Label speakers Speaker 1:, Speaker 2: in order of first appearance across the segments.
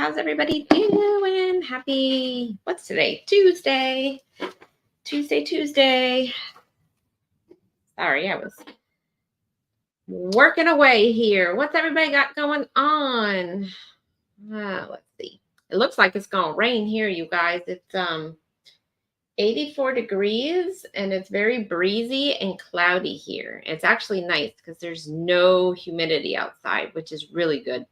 Speaker 1: how's everybody doing? Happy, what's today? Tuesday. Sorry, I was working away here. What's everybody got going on? Let's see. It looks like it's going to rain here, you guys. It's 84 degrees and it's very breezy and cloudy here. It's actually nice because there's no humidity outside, which is really good.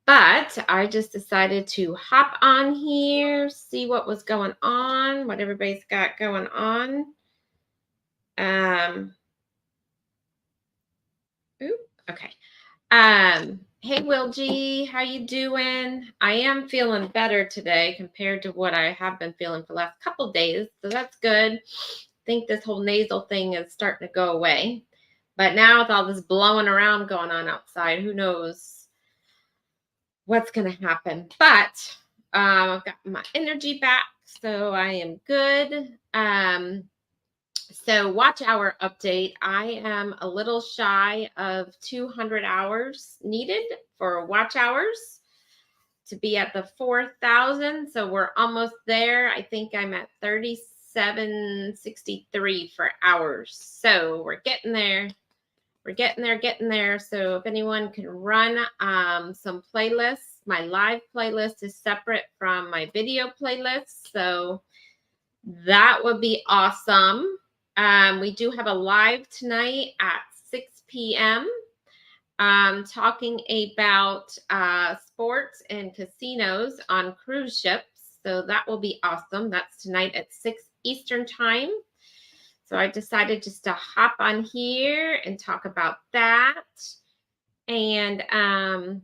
Speaker 1: But I just decided to hop on here, see what was going on, what everybody's got going on. Okay. Hey, Will G, how you doing? I am feeling better today compared to what I have been feeling for the last couple of days, so that's good. I think this whole nasal thing is starting to go away. But now with all this blowing around going on outside, who knows what's going to happen. But I've got my energy back, so I am good. So watch hour update. I am a little shy of 200 hours needed for watch hours to be at the 4,000. So we're almost there. I think I'm at 3763 for hours. So we're getting there. We're getting there. So if anyone can run some playlists, my live playlist is separate from my video playlist. So that would be awesome. We do have a live tonight at 6 p.m. Talking about sports and casinos on cruise ships. So that will be awesome. That's tonight at 6 Eastern time. So I decided just to hop on here and talk about that. And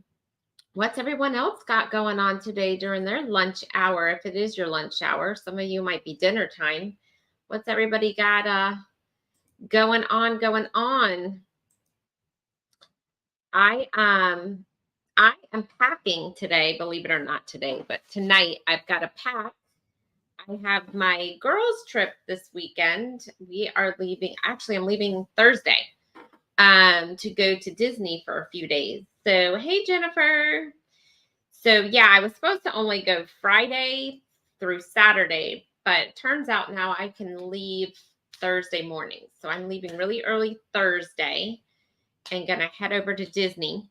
Speaker 1: what's everyone else got going on today during their lunch hour? If it is your lunch hour, some of you might be dinner time. What's everybody got going on? I am packing today, believe it or not today, but tonight I've got to pack. I have my girls' trip this weekend. We are leaving, actually I'm leaving Thursday to go to Disney for a few days. So, hey, Jennifer. So, yeah, I was supposed to only go Friday through Saturday, but it turns out now I can leave Thursday morning. So I'm leaving really early Thursday and going to head over to Disney.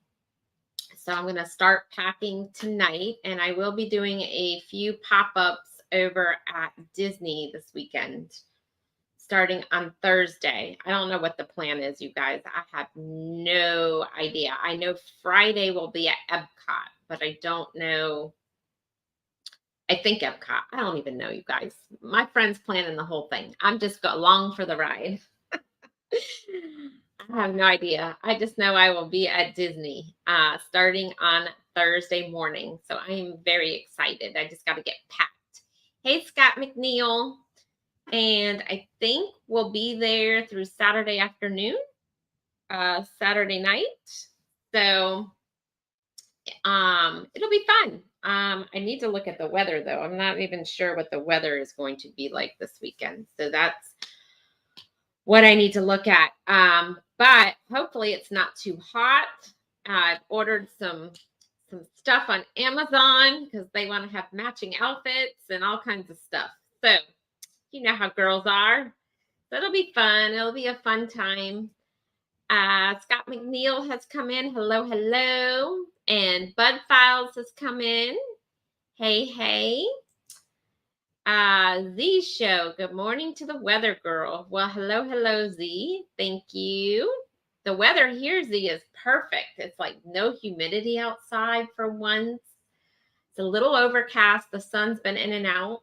Speaker 1: So I'm going to start packing tonight, and I will be doing a few pop-ups over at Disney this weekend, starting on Thursday. I don't know what the plan is, you guys. I have no idea. I know Friday will be at Epcot, but I don't know. I think Epcot. I don't even know, you guys. My friend's planning the whole thing. I'm just along for the ride. I have no idea. I just know I will be at Disney starting on Thursday morning. So I am very excited. I just got to get packed. Hey, Scott McNeil. And I think we'll be there through Saturday afternoon, Saturday night. So it'll be fun. I need to look at the weather, though. I'm not even sure what the weather is going to be like this weekend. So that's what I need to look at. But hopefully it's not too hot. I've ordered some stuff on Amazon because they want to have matching outfits and all kinds of stuff. So you know how girls are. So it'll be fun. It'll be a fun time. Scott McNeil has come in. Hello. And Bud Files has come in. Hey. Z Show. Good morning to the weather girl. Well, hello, Z. Thank you. The weather here, Z, is perfect. It's like no humidity outside for once. It's a little overcast. The sun's been in and out.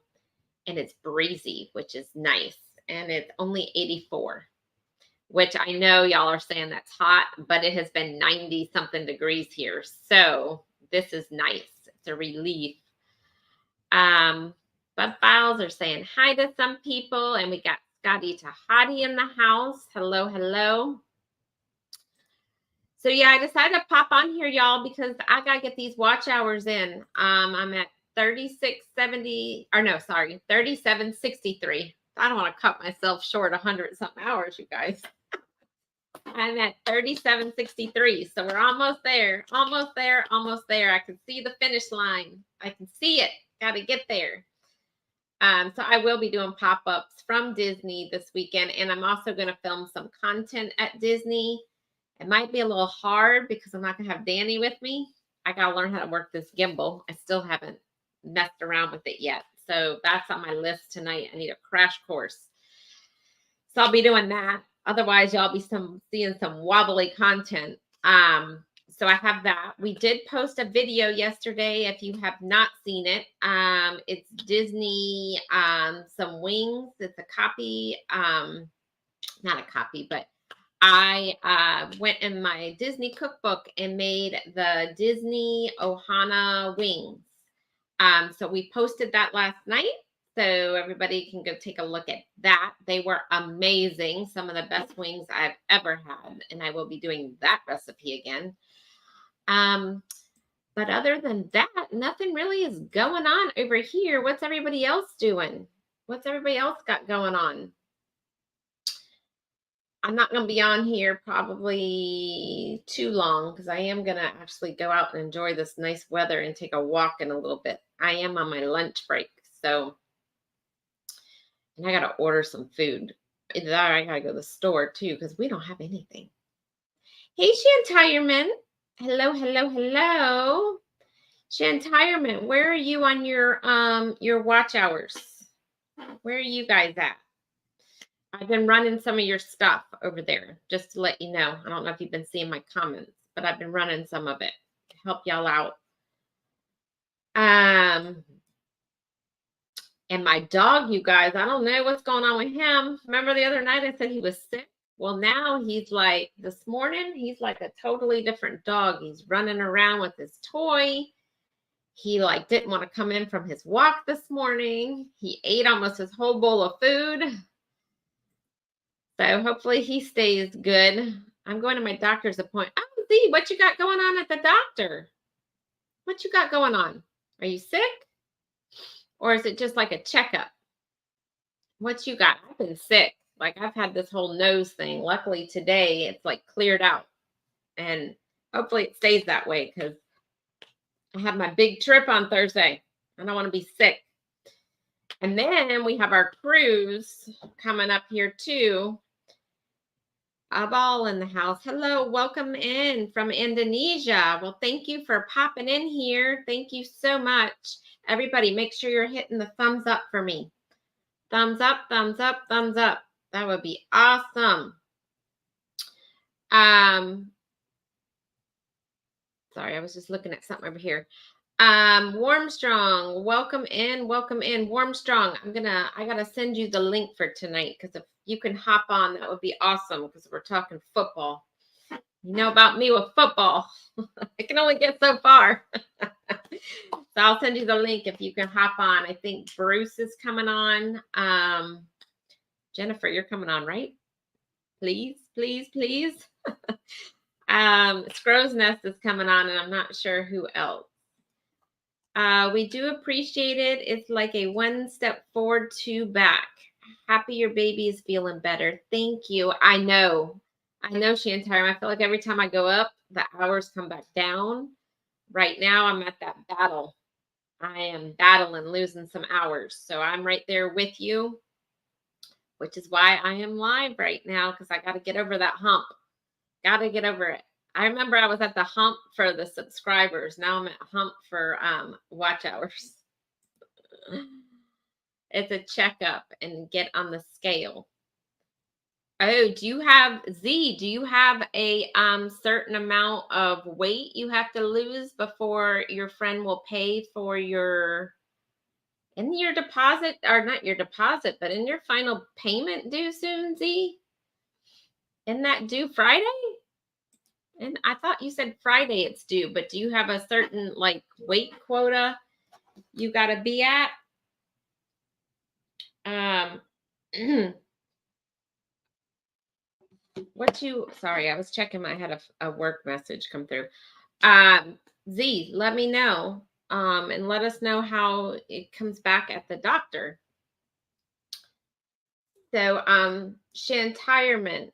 Speaker 1: And it's breezy, which is nice. And it's only 84, which I know y'all are saying that's hot, but it has been 90-something degrees here. So this is nice. It's a relief. Bud Files are saying hi to some people. And we got Scotty Tahati in the house. Hello. So, yeah, I decided to pop on here, y'all, because I got to get these watch hours in. I'm at 3763. I don't want to cut myself short 100-something hours, you guys. I'm at 3763. So we're almost there. Almost there. Almost there. I can see the finish line. I can see it. Got to get there. So I will be doing pop-ups from Disney this weekend. And I'm also going to film some content at Disney. It might be a little hard because I'm not going to have Danny with me. I got to learn how to work this gimbal. I still haven't messed around with it yet. So that's on my list tonight. I need a crash course. So I'll be doing that. Otherwise, y'all be seeing some wobbly content. So I have that. We did post a video yesterday. If you have not seen it, it's Disney, some wings. It's a copy, not a copy, but I went in my Disney cookbook and made the Disney Ohana wings. So we posted that last night. So everybody can go take a look at that. They were amazing. Some of the best wings I've ever had. And I will be doing that recipe again. But other than that, nothing really is going on over here. What's everybody else doing? What's everybody else got going on? I'm not going to be on here probably too long because I am going to actually go out and enjoy this nice weather and take a walk in a little bit. I am on my lunch break. So, and I got to order some food. Either that or I got to go to the store too because we don't have anything. Hey, Shantireman. Hello, hello, hello. Shantireman, where are you on your watch hours? Where are you guys at? I've been running some of your stuff over there, just to let you know. I don't know if you've been seeing my comments, but I've been running some of it to help y'all out. And my dog, you guys, I don't know what's going on with him. Remember the other night I said he was sick? Well, now he's like, this morning, he's like a totally different dog. He's running around with his toy. He like didn't want to come in from his walk this morning. He ate almost his whole bowl of food. So hopefully he stays good. I'm going to my doctor's appointment. Oh, Z, what you got going on at the doctor? What you got going on? Are you sick? Or is it just like a checkup? What you got? I've been sick. Like I've had this whole nose thing. Luckily today it's like cleared out. And hopefully it stays that way because I have my big trip on Thursday. I don't want to be sick. And then we have our cruise coming up here too. Abal in the house. Hello, welcome in from Indonesia. Well, thank you for popping in here. Thank you so much. Everybody, make sure you're hitting the thumbs up for me. Thumbs up, thumbs up, thumbs up. That would be awesome. Sorry, I was just looking at something over here. Warmstrong, welcome in, welcome in. Warmstrong, I gotta send you the link for tonight because if you can hop on, that would be awesome because we're talking football. You know about me with football. I can only get so far. So I'll send you the link if you can hop on. I think Bruce is coming on. Jennifer, you're coming on, right? Please, please, please. Scrow's Nest is coming on, and I'm not sure who else. We do appreciate it. It's like a one step forward, two back. Happy your baby is feeling better. Thank you. I know, Shantire. I feel like every time I go up, the hours come back down. Right now, I'm at that battle. I am battling, losing some hours. So I'm right there with you, which is why I am live right now because I got to get over that hump. Got to get over it. I remember I was at the hump for the subscribers. Now I'm at hump for watch hours. It's a checkup and get on the scale. Oh, do you have a certain amount of weight you have to lose before your friend will pay for your deposit, or not your deposit, but in your final payment due soon, Z? Isn't that due Friday? And I thought you said Friday it's due, but do you have a certain like weight quota you got to be at? Sorry, I was checking. I had a work message come through. Z, let me know and let us know how it comes back at the doctor. So, Shantireman,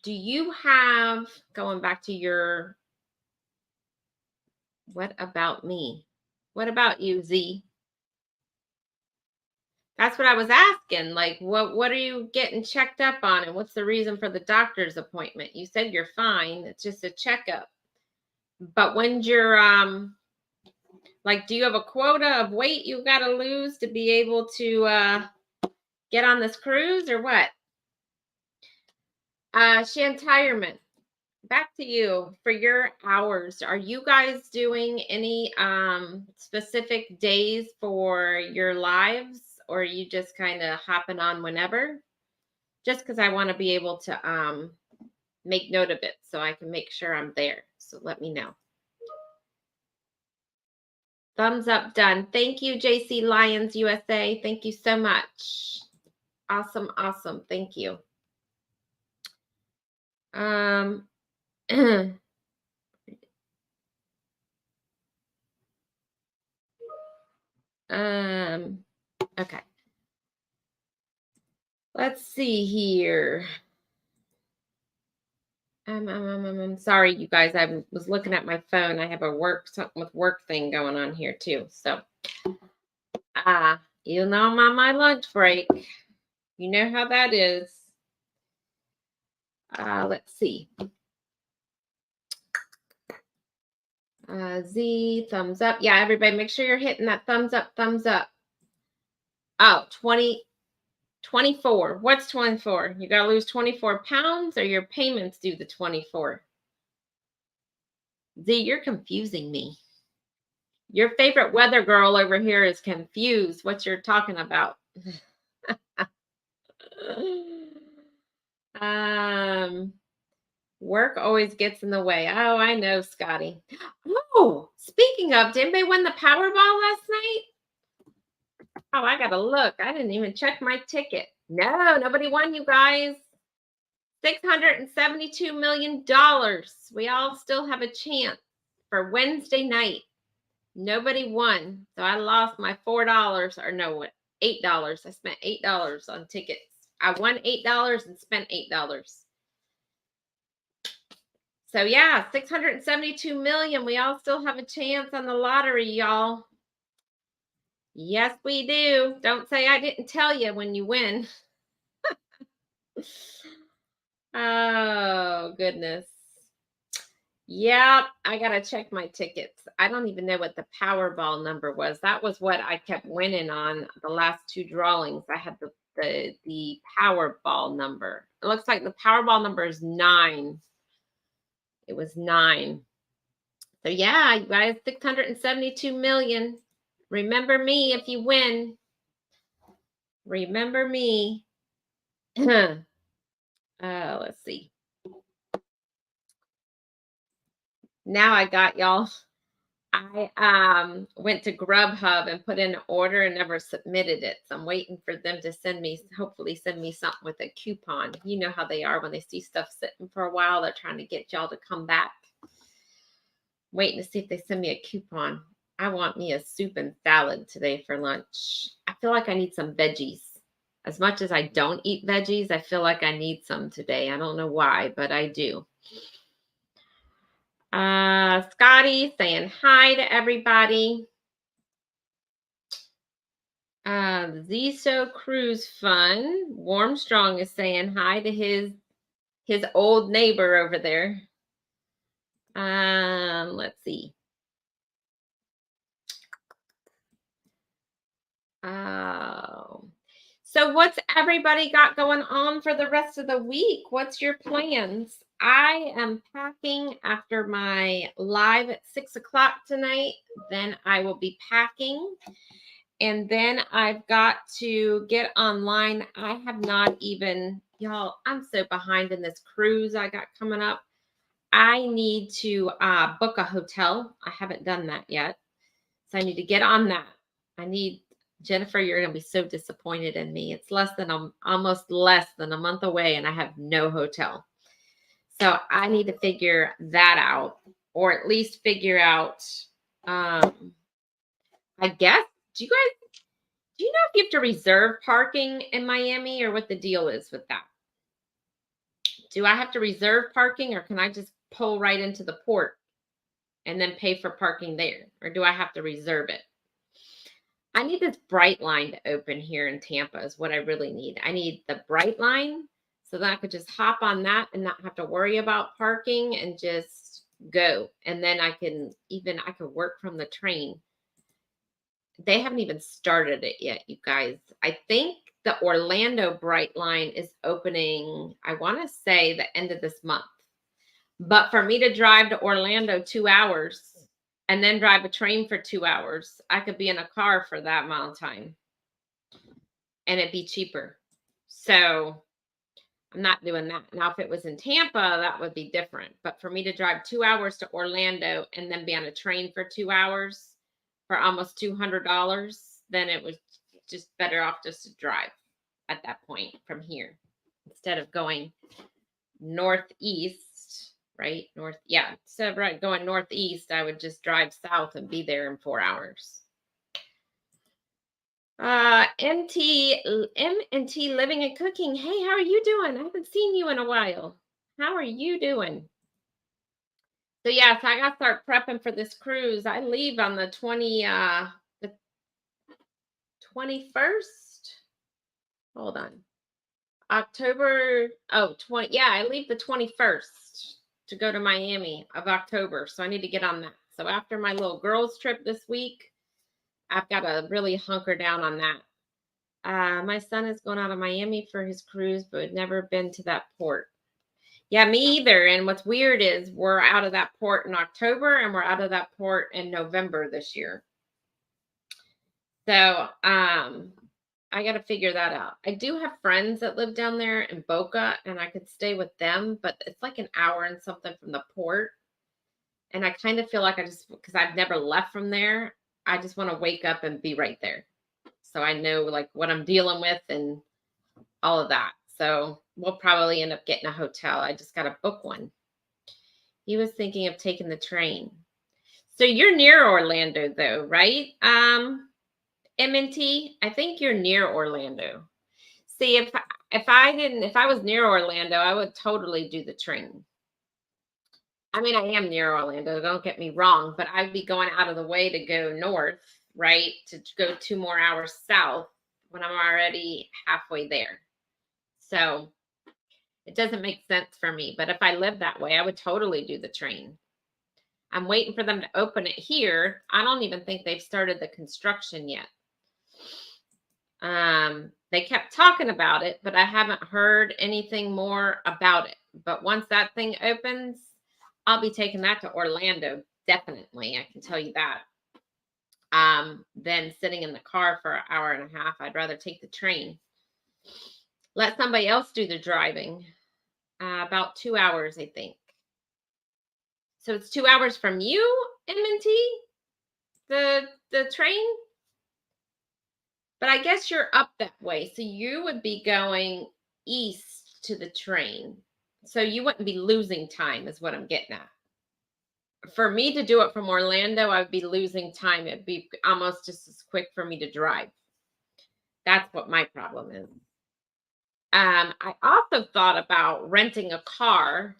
Speaker 1: do you have, going back to your, what about me? What about you, Z? That's what I was asking. Like, what are you getting checked up on, and what's the reason for the doctor's appointment? You said you're fine. It's just a checkup. But when's your like, do you have a quota of weight you got to lose to be able to get on this cruise, or what? Shantirement, back to you for your hours. Are you guys doing any specific days for your lives, or are you just kind of hopping on whenever? Just because I want to be able to make note of it so I can make sure I'm there. So let me know. Thumbs up, done. Thank you, JC Lions USA. Thank you so much. Awesome, awesome. Thank you. Okay. Let's see here. I'm sorry, you guys. I was looking at my phone. I have something with work thing going on here too. So, you know, I'm on my lunch break. You know how that is. Let's see. Z, thumbs up. Yeah, everybody, make sure you're hitting that thumbs up, thumbs up. Oh, 24. What's 24? You got to lose 24 pounds, or your payments due the 24? Z, you're confusing me. Your favorite weather girl over here is confused what you're talking about. Work always gets in the way. Oh, I know, Scotty. Oh, speaking of, did anybody win the Powerball last night? Oh, I gotta look. I didn't even check my ticket. No, nobody won, you guys. $672 million. We all still have a chance for Wednesday night. Nobody won. So I lost my $4, or no, what? $8. I spent $8 on tickets. I won $8 and spent $8. So yeah, 672 million. We all still have a chance on the lottery, y'all. Yes, we do. Don't say I didn't tell you when you win. Oh, goodness. Yep, I gotta check my tickets. I don't even know what the Powerball number was. That was what I kept winning on the last two drawings. I had the Powerball number. It looks like the Powerball number is 9. It was 9. So yeah, you guys, 672 million. Remember me if you win. Remember me. Let's see. Now I got y'all. I went to Grubhub and put in an order and never submitted it. So I'm waiting for them to hopefully send me something with a coupon. You know how they are when they see stuff sitting for a while. They're trying to get y'all to come back. Waiting to see if they send me a coupon. I want me a soup and salad today for lunch. I feel like I need some veggies. As much as I don't eat veggies, I feel like I need some today. I don't know why, but I do. Scotty saying hi to everybody. The Ziso Cruise Fun. Warmstrong is saying hi to his old neighbor over there. Let's see. So what's everybody got going on for the rest of the week? What's your plans? I am packing after my live at 6 o'clock tonight. Then I will be packing. And then I've got to get online. I have not even, y'all, I'm so behind in this cruise I got coming up. I need to book a hotel. I haven't done that yet. So I need to get on that. Jennifer, you're going to be so disappointed in me. It's almost less than a month away and I have no hotel. So I need to figure that out, or at least figure out, I guess, do you know if you have to reserve parking in Miami, or what the deal is with that? Do I have to reserve parking or can I just pull right into the port and then pay for parking there? Or do I have to reserve it? I need this bright line to open here in Tampa is what I really need. I need the bright line so that I could just hop on that and not have to worry about parking and just go. And then I could work from the train. They haven't even started it yet, you guys. I think the Orlando Bright Line is opening, I want to say the end of this month. But for me to drive to Orlando 2 hours and then drive a train for 2 hours, I could be in a car for that amount of time and it'd be cheaper. So I'm not doing that. Now, if it was in Tampa, that would be different. But for me to drive 2 hours to Orlando and then be on a train for 2 hours for almost $200, then it was just better off just to drive at that point from here instead of going northeast, right? Instead of going northeast, I would just drive south and be there in 4 hours. MNT Living and Cooking. Hey, how are you doing? I haven't seen you in a while. How are you doing? So yeah, so I gotta start prepping for this cruise. I leave on the 21st. Hold on. October, 20. Yeah, I leave the 21st to go to Miami of October. So I need to get on that. So after my little girls trip this week, I've got to really hunker down on that. My son is going out of Miami for his cruise, but had never been to that port. Yeah, me either. And what's weird is we're out of that port in October and we're out of that port in November this year. So I got to figure that out. I do have friends that live down there in Boca and I could stay with them, but it's like an hour and something from the port. And I kind of feel like because I've never left from there, I just want to wake up and be right there. So I know like what I'm dealing with and all of that. So we'll probably end up getting a hotel. I just got to book one. He was thinking of taking the train. So you're near Orlando though, right? MNT, I think you're near Orlando. See, if I was near Orlando, I would totally do the train. I mean, I am near Orlando, don't get me wrong, but I'd be going out of the way to go north, right? To go 2 more hours south when I'm already halfway there. So it doesn't make sense for me. But if I lived that way, I would totally do the train. I'm waiting for them to open it here. I don't even think they've started the construction yet. They kept talking about it, but I haven't heard anything more about it. But once that thing opens, I'll be taking that to Orlando. Definitely. I can tell you that. Than sitting in the car for an hour and a half. I'd rather take the train. Let somebody else do the driving. About 2 hours, I think. So it's 2 hours from you, M&T? The train? But I guess you're up that way. So you would be going east to the train. So you wouldn't be losing time is what I'm getting at. For me to do it from Orlando, I would be losing time. It'd be almost just as quick for me to drive. That's what my problem is. I also thought about renting a car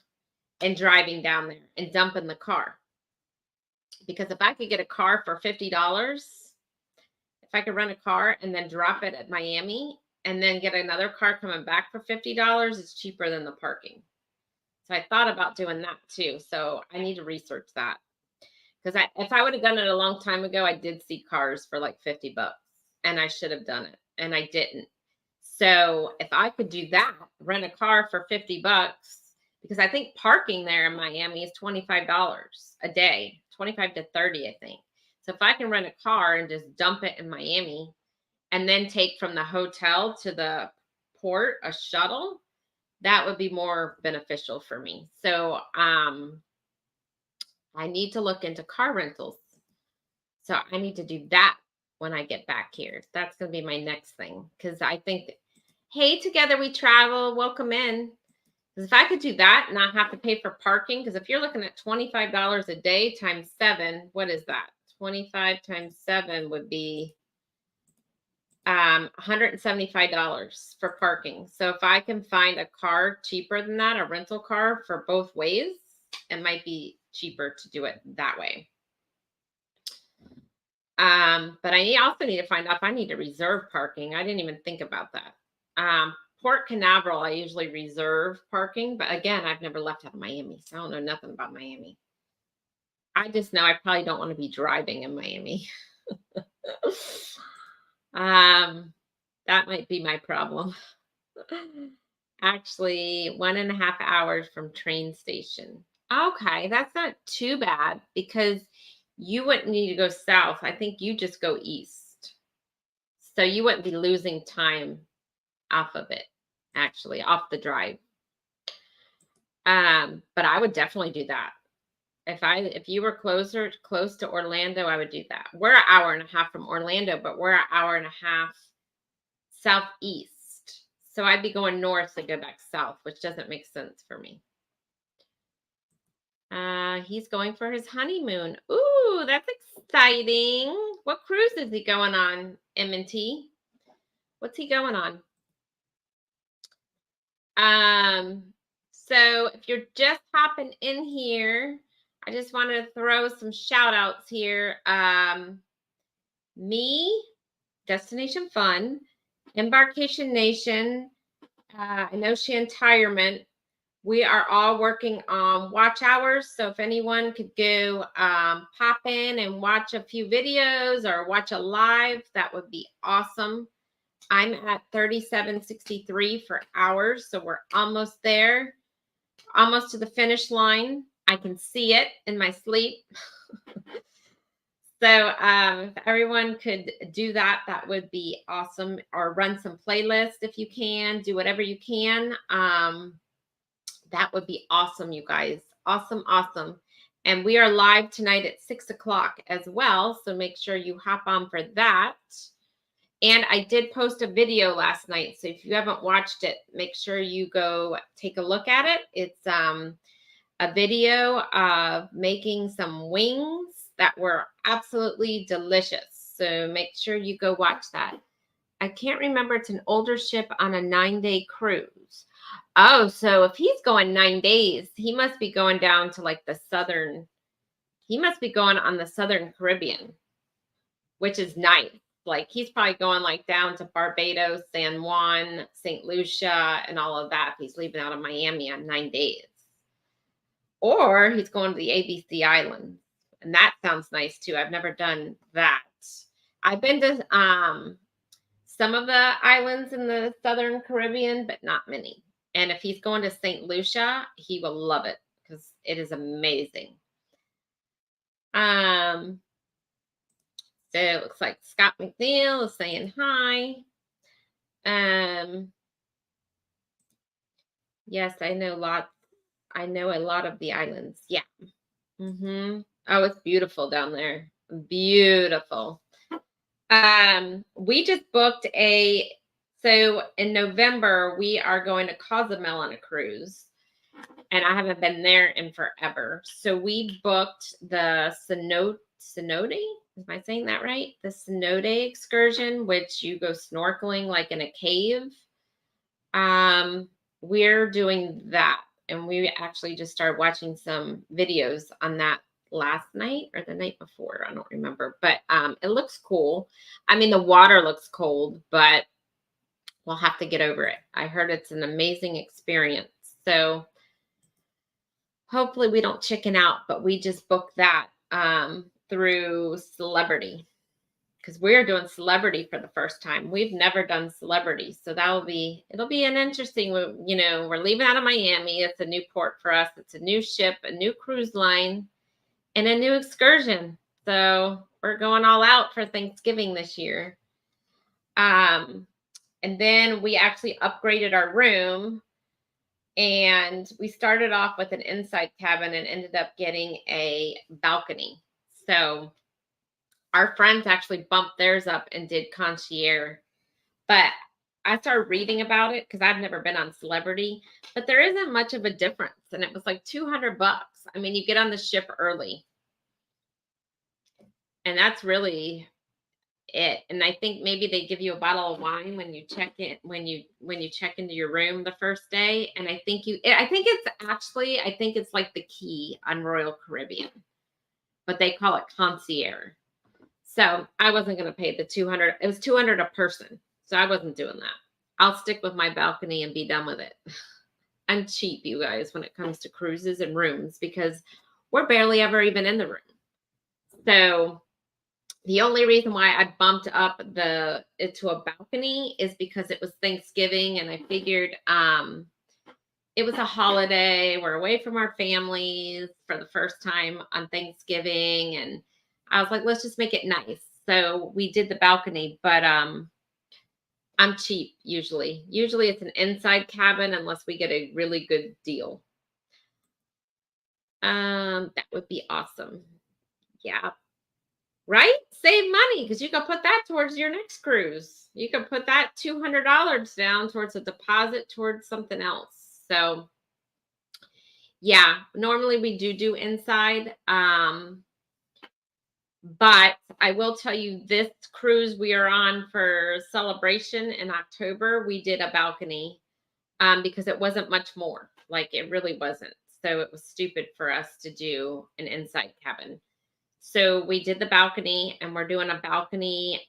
Speaker 1: and driving down there and dumping the car. Because if I could get a car for $50, if I could rent a car and then drop it at Miami and then get another car coming back for $50, it's cheaper than the parking. So I thought about doing that too. So I need to research that. Because if I would have done it a long time ago, I did see cars for like $50 and I should have done it and I didn't. So if I could do that, rent a car for $50, because I think parking there in Miami is $25 a day, 25 to 30, I think. So if I can rent a car and just dump it in Miami and then take from the hotel to the port a shuttle, that would be more beneficial for me. So I need to look into car rentals. So I need to do that when I get back here. That's going to be my next thing. Because I think, hey, Together We Travel, welcome in. Because if I could do that and not have to pay for parking, because if you're looking at $25 a day times 7, what is that? 25 times 7 would be $175 for parking. So if I can find a car cheaper than that, a rental car for both ways, it might be cheaper to do it that way. But also need to find out if I need to reserve parking. I didn't even think about that. Port Canaveral, I usually reserve parking, but again, I've never left out of Miami, so I don't know nothing about Miami. I just know I probably don't want to be driving in Miami. That might be my problem. Actually, 1.5 hours from train station. Okay, that's not too bad because you wouldn't need to go south. I think you just go east. So you wouldn't be losing time off of it, actually, off the drive. But I would definitely do that. If you were close to Orlando, I would do that. We're an hour and a half from Orlando, but we're an hour and a half southeast. So I'd be going north to go back south, which doesn't make sense for me. He's going for his honeymoon. Ooh, that's exciting. What cruise is he going on, M&T? What's he going on? So if you're just hopping in here, I just wanted to throw some shout outs here. Me, Destination Fun, Embarkation Nation, I know Shantirement. We are all working on watch hours. So if anyone could go pop in and watch a few videos or watch a live, that would be awesome. I'm at 3763 for hours. So we're almost there, almost to the finish line. I can see it in my sleep. So if everyone could do that, that would be awesome. Or run some playlists if you can. Do whatever you can. That would be awesome, you guys. Awesome, awesome. And we are live tonight at 6 o'clock as well. So make sure you hop on for that. And I did post a video last night. So if you haven't watched it, make sure you go take a look at it. It's a video of making some wings that were absolutely delicious. So make sure you go watch that. I can't remember. It's an older ship on a 9-day cruise. Oh, so if he's going 9 days, he must be going down to like he must be going on the Southern Caribbean, which is nice. Like he's probably going like down to Barbados, San Juan, St. Lucia, and all of that. If he's leaving out of Miami on 9 days. Or he's going to the ABC Islands. And that sounds nice too. I've never done that. I've been to some of the islands in the Southern Caribbean, but not many. And if he's going to St. Lucia, he will love it because it is amazing. So it looks like Scott McNeil is saying hi. Yes, I know a lot of the islands. Yeah. Oh, it's beautiful down there. Beautiful. We just booked so in November, we are going to Cozumel on a cruise. And I haven't been there in forever. So we booked the Cenote. Am I saying that right? The Cenote excursion, which you go snorkeling like in a cave. We're doing that. And we actually just started watching some videos on that last night or the night before. I don't remember. But it looks cool. I mean, the water looks cold, but we'll have to get over it. I heard it's an amazing experience. So hopefully we don't chicken out, but we just booked that through Celebrity because we're doing Celebrity for the first time. We've never done Celebrity. So it'll be an interesting, we're leaving out of Miami. It's a new port for us. It's a new ship, a new cruise line, and a new excursion. So we're going all out for Thanksgiving this year. And then we actually upgraded our room. And we started off with an inside cabin and ended up getting a balcony. So our friends actually bumped theirs up and did concierge. But I started reading about it because I've never been on Celebrity, but there isn't much of a difference. And it was like $200. I mean, you get on the ship early. And that's really it. And I think maybe they give you a bottle of wine when you check in, when you check into your room the first day. And I think I think it's like the key on Royal Caribbean, but they call it concierge. So I wasn't going to pay the 200. It was 200 a person. So I wasn't doing that. I'll stick with my balcony and be done with it. I'm cheap, you guys, when it comes to cruises and rooms because we're barely ever even in the room. So the only reason why I bumped up it to a balcony is because it was Thanksgiving and I figured it was a holiday. We're away from our families for the first time on Thanksgiving. And I was like, let's just make it nice. So we did the balcony, but I'm cheap usually. Usually it's an inside cabin unless we get a really good deal. That would be awesome. Yeah. Right? Save money because you can put that towards your next cruise. You can put that $200 down towards a deposit towards something else. So yeah, normally we do inside. But I will tell you this cruise we are on for celebration in October, we did a balcony because it wasn't much more. Like it really wasn't. So it was stupid for us to do an inside cabin. So we did the balcony and we're doing a balcony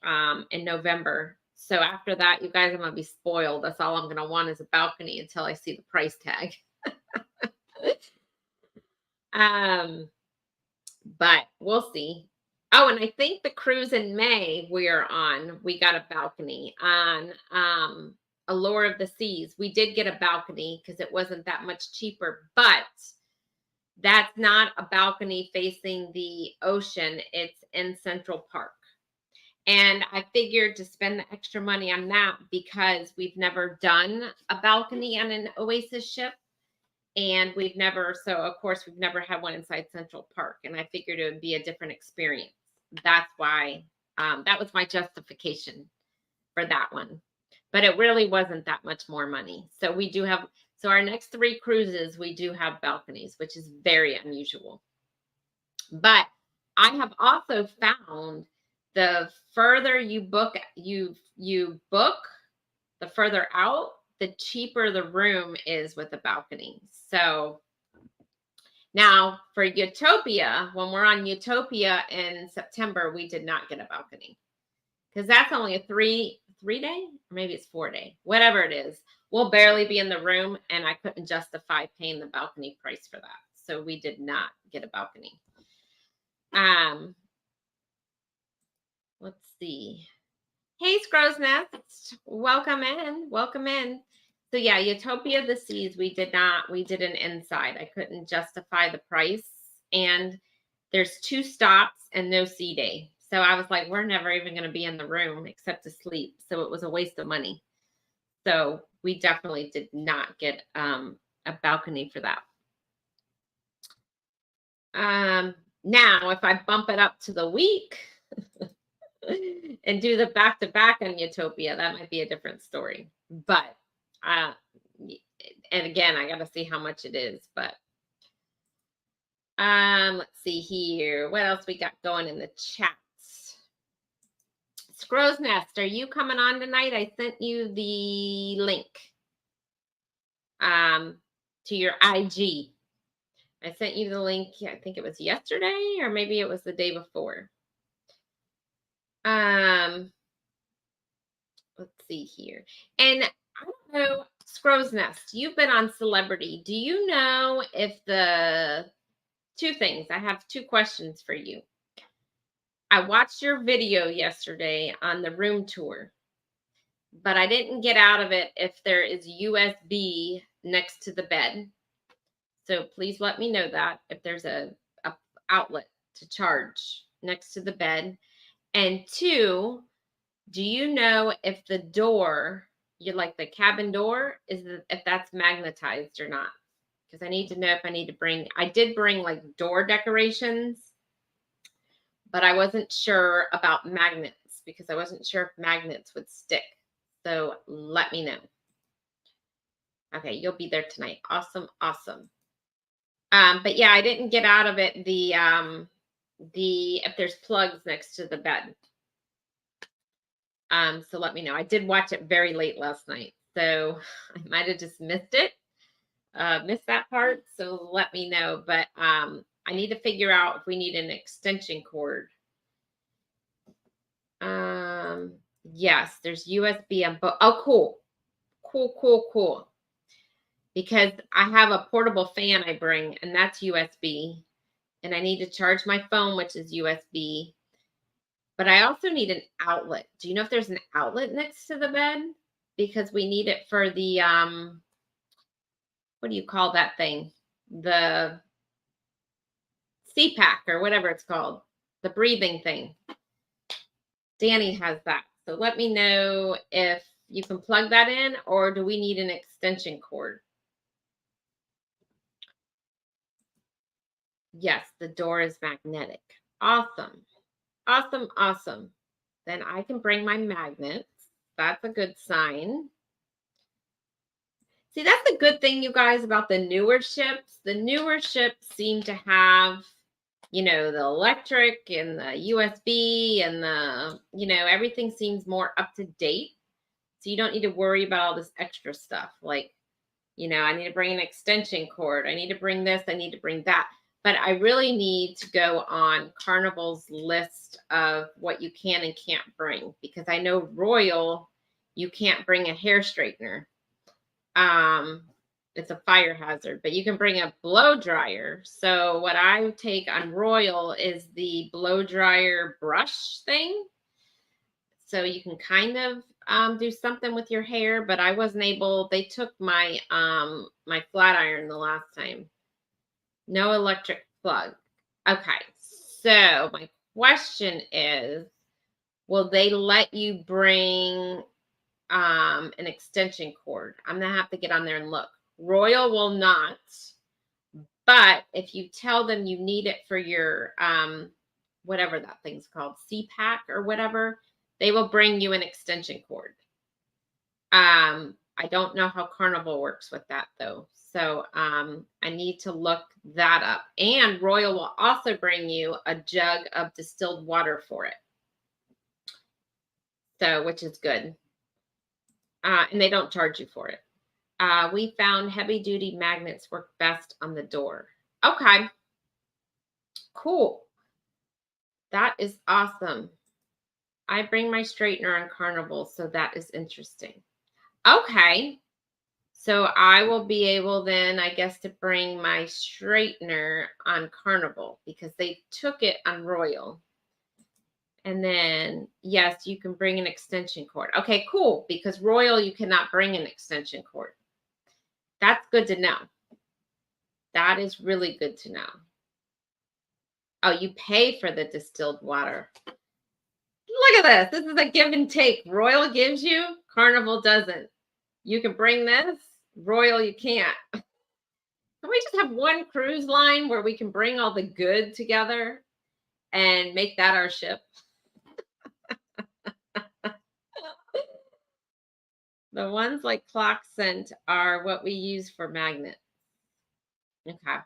Speaker 1: in November. So after that, you guys, I'm going to be spoiled. That's all I'm going to want is a balcony until I see the price tag. But we'll see. Oh, and I think the cruise in May we got a balcony on Allure of the Seas. We did get a balcony because it wasn't that much cheaper, but that's not a balcony facing the ocean. It's in Central Park. And I figured to spend the extra money on that because we've never done a balcony on an Oasis ship. And so of course, we've never had one inside Central Park. And I figured it would be a different experience. That's why, that was my justification for that one. But it really wasn't that much more money. So our next 3 cruises, we do have balconies, which is very unusual. But I have also found the further you book, the further out, the cheaper the room is with a balcony. So now for Utopia, when we're on Utopia in September, we did not get a balcony because that's only a 3-day, or maybe it's 4-day, whatever it is. We'll barely be in the room, and I couldn't justify paying the balcony price for that. So we did not get a balcony. Let's see. Hey, Scrow's Nest, welcome in. So yeah, Utopia of the Seas, we did an inside. I couldn't justify the price, and there's 2 stops and no sea day. So I was like, we're never even going to be in the room except to sleep. So it was a waste of money. So we definitely did not get a balcony for that. Now, if I bump it up to the week and do the back-to-back on Utopia, that might be a different story. But, and again, I got to see how much it is. But let's see here. What else we got going in the chats? Scrow's Nest, are you coming on tonight? I sent you the link to your IG. I sent you the link, I think it was yesterday, or maybe it was the day before. Let's see here. And I don't know, Scrow's Nest, you've been on Celebrity. Do you know if 2 things, I have 2 questions for you. I watched your video yesterday on the room tour, but I didn't get out of it if there is USB next to the bed. So please let me know that if there's a outlet to charge next to the bed. And 2, do you know if the door, like the cabin door, if that's magnetized or not? Because I need to know if I did bring like door decorations, but I wasn't sure about magnets because I wasn't sure if magnets would stick. So let me know. Okay, you'll be there tonight. Awesome. But yeah, I didn't get out of it if there's plugs next to the bed. So let me know. I did watch it very late last night, so I might have just missed it, missed that part. So let me know. But I need to figure out if we need an extension cord. Yes, there's USB on both. Oh, cool, cool, cool, cool. Because I have a portable fan I bring, and that's USB, and I need to charge my phone, which is USB. But I also need an outlet. Do you know if there's an outlet next to the bed? Because we need it for the what do you call that thing? The CPAC or whatever it's called. The breathing thing. Danny has that. So let me know if you can plug that in, or do we need an extension cord? Yes, the door is magnetic. Awesome. Awesome, awesome. Then I can bring my magnets. That's a good sign. See, that's the good thing, you guys, about the newer ships. The newer ships seem to have, the electric and the USB and everything seems more up to date. So you don't need to worry about all this extra stuff. Like, I need to bring an extension cord. I need to bring this. I need to bring that. But I really need to go on Carnival's list of what you can and can't bring, because I know Royal, you can't bring a hair straightener. It's a fire hazard, but you can bring a blow dryer. So what I take on Royal is the blow dryer brush thing. So you can kind of do something with your hair, but I wasn't able. They took my my flat iron the last time. No electric plug. Okay. So my question is, will they let you bring an extension cord? I'm gonna have to get on there and look. Royal will not, but if you tell them you need it for your whatever that thing's called, CPAC or whatever, they will bring you an extension cord. I don't know how Carnival works with that though. So I need to look that up. And Royal will also bring you a jug of distilled water for it. So, which is good. And they don't charge you for it. We found heavy duty magnets work best on the door. Okay. Cool. That is awesome. I bring my straightener on Carnival, so that is interesting. Okay. So I will be able then, I guess, to bring my straightener on Carnival because they took it on Royal. And then, yes, you can bring an extension cord. Okay, cool. Because Royal, you cannot bring an extension cord. That's good to know. That is really good to know. Oh, you pay for the distilled water. Look at this. This is a give and take. Royal gives you, Carnival doesn't. You can bring this. Royal, you can't. Can we just have one cruise line where we can bring all the good together and make that our ship? The ones like clock scent are what we use for magnets. Okay.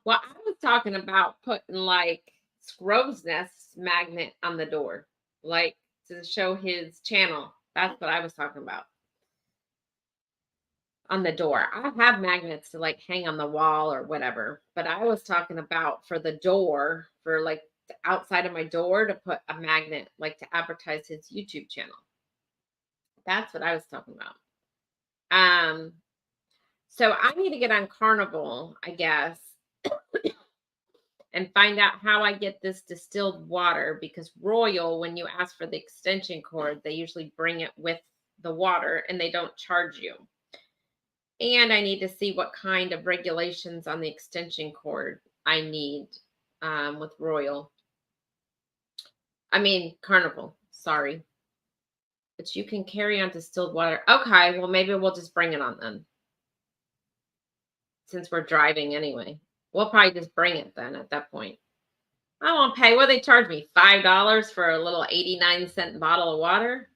Speaker 1: Well, I was talking about putting like Scrove's Nest magnet on the door, like to show his channel. That's what I was talking about. On the door. I have magnets to like hang on the wall or whatever, but I was talking about for the door, for like the outside of my door, to put a magnet like to advertise his YouTube channel. That's what I was talking about. So I need to get on Carnival, I guess, and find out how I get this distilled water, because Royal, when you ask for the extension cord, they usually bring it with the water and they don't charge you. And I need to see what kind of regulations on the extension cord I need with Royal. I mean, Carnival, sorry. But you can carry on distilled water. Okay, well, maybe we'll just bring it on then. Since we're driving anyway. We'll probably just bring it then at that point. I won't pay. What they charge me? $5 for a little 89-cent bottle of water?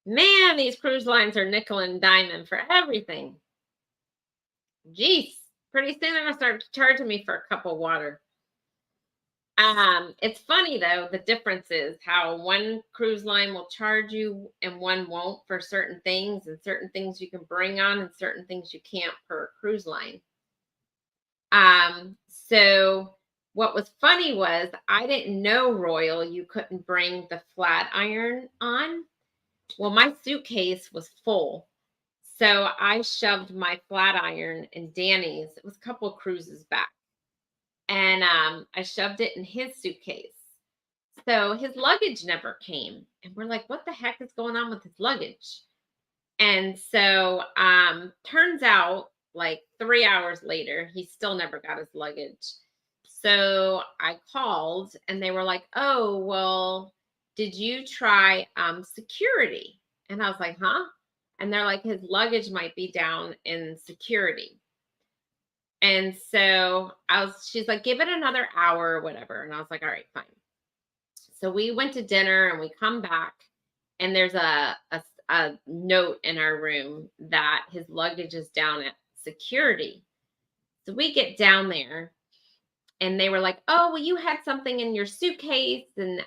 Speaker 1: Man, these cruise lines are nickel and diamond for everything. Jeez, pretty soon they're going to start charging me for a cup of water. It's funny though, the difference is how one cruise line will charge you and one won't for certain things, and certain things you can bring on and certain things you can't per cruise line. So what was funny was I didn't know Royal you couldn't bring the flat iron on. Well, my suitcase was full. So I shoved my flat iron in Danny's. It was a couple of cruises back. And I shoved it in his suitcase. So his luggage never came. And we're like, what the heck is going on with his luggage? And so turns out like 3 hours later, he still never got his luggage. So I called and they were like, oh, well, did you try security? And I was like, huh? And they're like, his luggage might be down in security. And so she's like, give it another hour or whatever. And I was like, all right, fine. So we went to dinner and we come back and there's a note in our room that his luggage is down at security. So we get down there and they were like, oh, well, you had something in your suitcase. And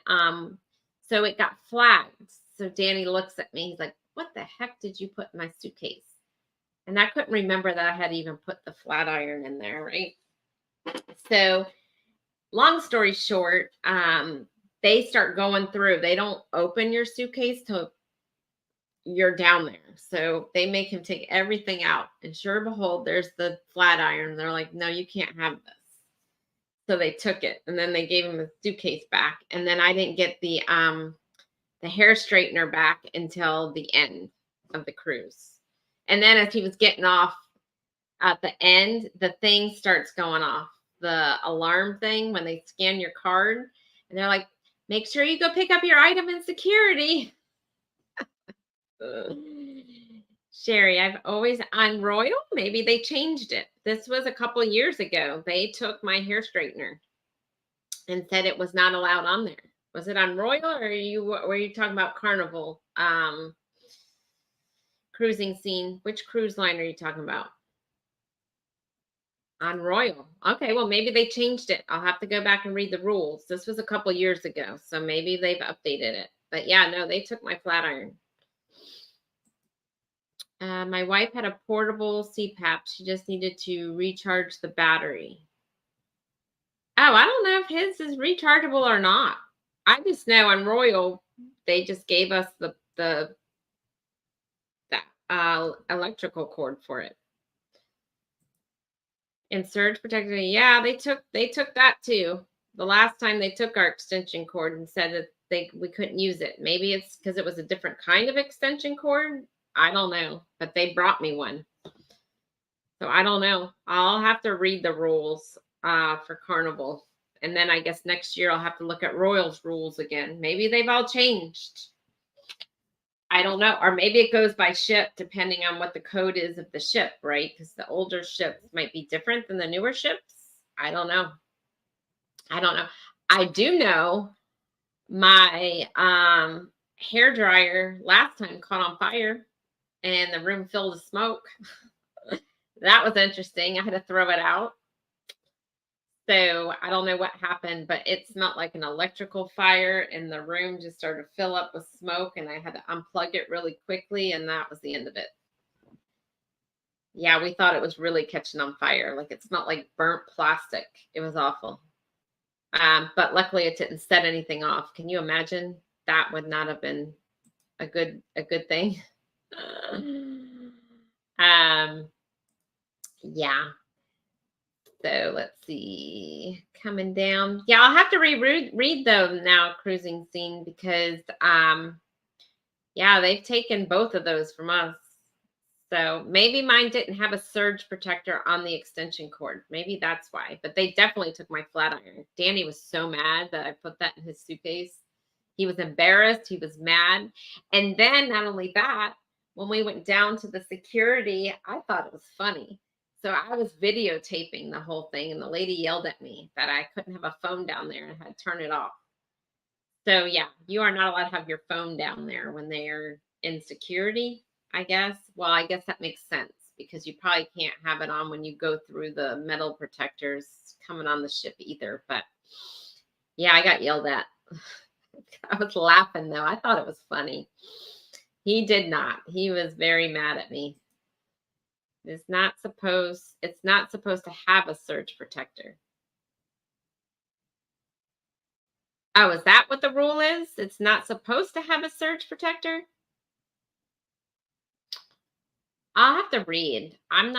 Speaker 1: so it got flagged. So Danny looks at me. He's like, what the heck did you put in my suitcase? And I couldn't remember that I had even put the flat iron in there, right? So long story short, they start going through. They don't open your suitcase till you're down there. So they make him take everything out. And sure and behold, there's the flat iron. They're like, no, you can't have this. So they took it and then they gave him the suitcase back. And then I didn't get the hair straightener back until the end of the cruise. And then as he was getting off at the end, the thing starts going off, the alarm thing when they scan your card. And they're like, make sure you go pick up your item in security. Sherry, I've always on Royal. Maybe they changed it. This was a couple of years ago. They took my hair straightener and said it was not allowed on there. Was it on Royal or were you talking about Carnival cruising scene? Which cruise line are you talking about? On Royal. Okay, well, maybe they changed it. I'll have to go back and read the rules. This was a couple years ago, so maybe they've updated it. But yeah, no, they took my flat iron. My wife had a portable CPAP. She just needed to recharge the battery. Oh, I don't know if his is rechargeable or not. I just know on Royal, they just gave us the electrical cord for it. And surge protector, yeah, they took that too. The last time they took our extension cord and said that we couldn't use it. Maybe it's because it was a different kind of extension cord. I don't know, but they brought me one. So I don't know. I'll have to read the rules for Carnival. And then I guess next year I'll have to look at Royal's rules again. Maybe they've all changed. I don't know. Or maybe it goes by ship depending on what the code is of the ship, right? Because the older ships might be different than the newer ships. I don't know. I do know my hair dryer last time caught on fire and the room filled with smoke. That was interesting. I had to throw it out. So I don't know what happened, but it smelled like an electrical fire and the room just started to fill up with smoke and I had to unplug it really quickly and that was the end of it. Yeah, we thought it was really catching on fire. Like it smelled like burnt plastic. It was awful. But luckily it didn't set anything off. Can you imagine? That would not have been a good thing. Yeah. So let's see, coming down. Yeah, I'll have to read them now, cruising scene, because yeah, they've taken both of those from us. So maybe mine didn't have a surge protector on the extension cord. Maybe that's why. But they definitely took my flat iron. Danny was so mad that I put that in his suitcase. He was embarrassed. He was mad. And then not only that, when we went down to the security, I thought it was funny. So I was videotaping the whole thing, and the lady yelled at me that I couldn't have a phone down there and had to turn it off. So yeah, you are not allowed to have your phone down there when they're in security, I guess. Well, I guess that makes sense because you probably can't have it on when you go through the metal protectors coming on the ship either. But Yeah, I got yelled at. I was laughing though. I thought it was funny. He did not. He was very mad at me. It's not supposed to have a surge protector. Oh, is that what the rule is? It's not supposed to have a surge protector? I'll have to read. I don't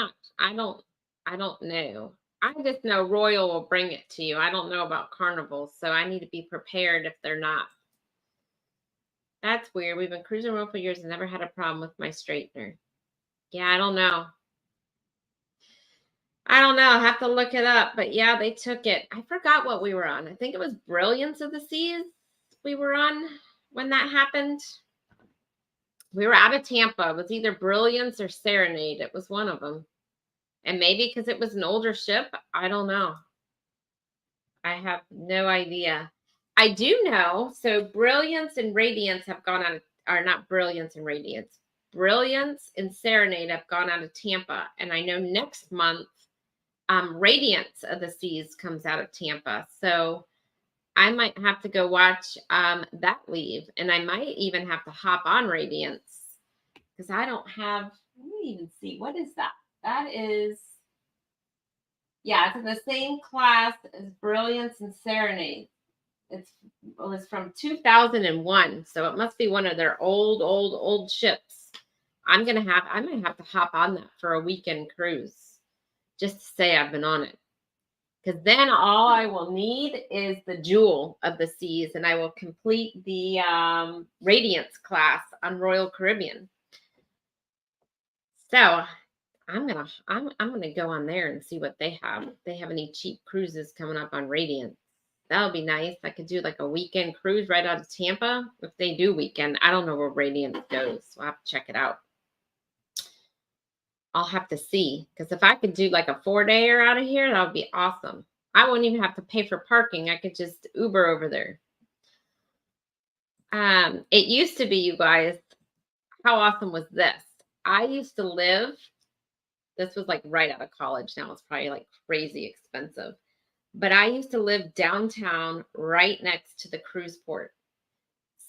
Speaker 1: know. I just know Royal will bring it to you. I don't know about carnivals, so I need to be prepared if they're not. That's weird. We've been cruising road for years and never had a problem with my straightener. Yeah, I don't know. I don't know. I have to look it up. But yeah, they took it. I forgot what we were on. I think it was Brilliance of the Seas we were on when that happened. We were out of Tampa. It was either Brilliance or Serenade. It was one of them. And maybe because it was an older ship, I don't know. I have no idea. I do know. So Brilliance and Radiance have gone out of, are not Brilliance and Radiance. Brilliance and Serenade have gone out of Tampa. And I know next month, Radiance of the Seas comes out of Tampa. So I might have to go watch that leave. And I might even have to hop on Radiance because I don't have, let me even see, what is that? That is, yeah, it's in the same class as Brilliance and Serenade. It's from 2001, so it must be one of their old ships. I might have to hop on that for a weekend cruise just to say I've been on it. Because then all I will need is the Jewel of the Seas, and I will complete the Radiance class on Royal Caribbean. So I'm gonna go on there and see what they have. If they have any cheap cruises coming up on Radiance. That would be nice. I could do like a weekend cruise right out of Tampa. If they do weekend, I don't know where Radiance goes. So I'll have to check it out. I'll have to see. Because if I could do like a 4-dayer out of here, that would be awesome. I wouldn't even have to pay for parking. I could just Uber over there. It used to be, you guys, how awesome was this? I used to live, this was like right out of college. Now it's probably like crazy expensive. But I used to live downtown right next to the cruise port.